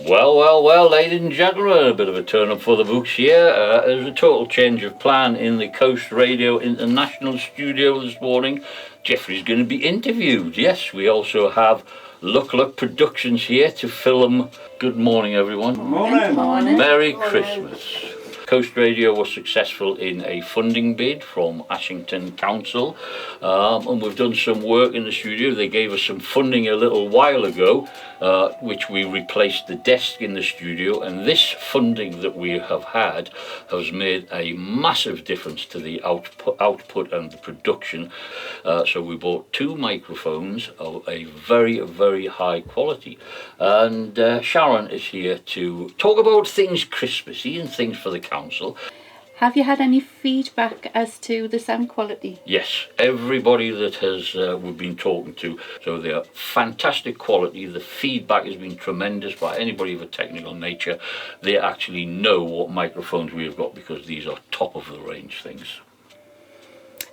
Well, ladies and gentlemen, a bit of a turn up for the books here. There's a total change of plan in the Coast Radio International studio this morning. Jeffrey's going to be interviewed. Yes, we also have Look Productions here to film. Good morning, everyone. Good morning. Merry Christmas. Coast Radio was successful in a funding bid from Ashington Council, and we've done some work in the studio. They gave us some funding a little while ago, which we replaced the desk in the studio, and this funding that we have had has made a massive difference to the output and the production. So we bought 2 microphones of a very, very high quality, and Sharon is here to talk about things Christmassy and things for the council. Have you had any feedback as to the sound quality? Yes, everybody that has we've been talking to, so they are fantastic quality. The feedback has been tremendous by anybody of a technical nature. They actually know what microphones we have got because these are top of the range things.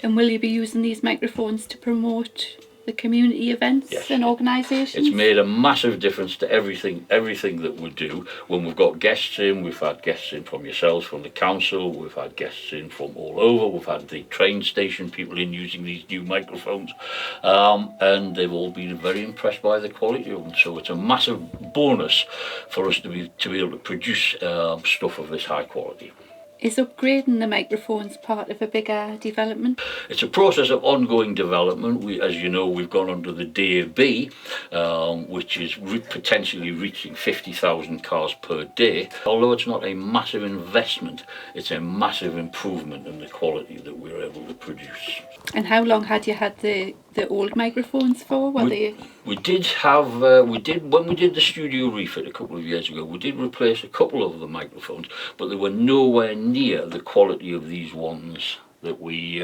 And will you be using these microphones to promote the community events and organisations? It's made a massive difference to everything that we do. When we've got guests in, we've had guests in from yourselves, from the council, we've had guests in from all over, we've had the train station people in using these new microphones, and they've all been very impressed by the quality of them. So it's a massive bonus for us to be able to produce stuff of this high quality. Is upgrading the microphones part of a bigger development? It's a process of ongoing development. As you know, we've gone under the DAB, which is potentially reaching 50,000 cars per day. Although it's not a massive investment, it's a massive improvement in the quality that we're able to produce. And how long had you had the old microphones for? When we did the studio refit a couple of years ago, we did replace a couple of the microphones, but they were nowhere near the quality of these ones that we've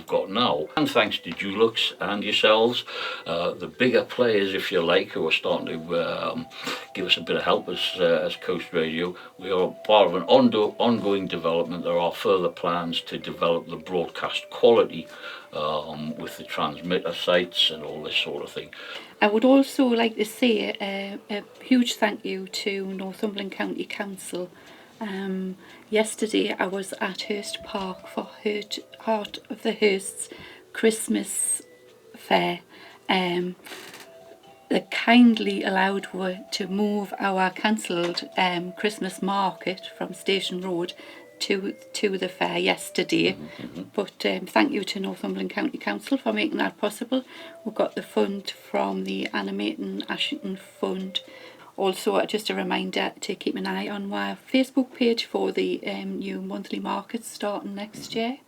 got now. And thanks to Dulux and yourselves, the bigger players, if you like, who are starting to give us a bit of help as Coast Radio, we are part of an ongoing development. There are further plans to develop the broadcast quality with the transmitter sites and all this sort of thing. I would also like to say a huge thank you to Northumberland County Council. Yesterday I was at Hurst Park for Heart of the Hursts Christmas Fair. They kindly allowed us to move our cancelled Christmas market from Station Road to the fair yesterday. But thank you to Northumberland County Council for making that possible. We've got the fund from the Animating Ashington Fund. Also, just a reminder to keep an eye on our Facebook page for the new monthly markets starting next year.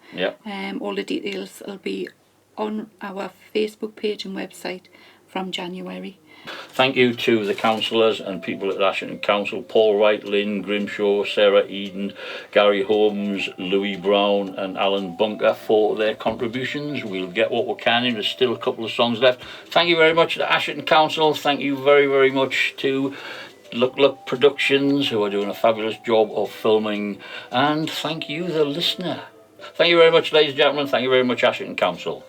All the details will be on our Facebook page and website from January. Thank you to the councillors and people at Ashington Council, Paul Wright, Lynn Grimshaw, Sarah Eden, Gary Holmes, Louis Brown and Alan Bunker for their contributions. We'll get what we can in. There's still a couple of songs left. Thank you very much to Ashington Council. Thank you very, very much to Look Productions, who are doing a fabulous job of filming. And thank you, the listener. Thank you very much, ladies and gentlemen. Thank you very much, Ashington Council.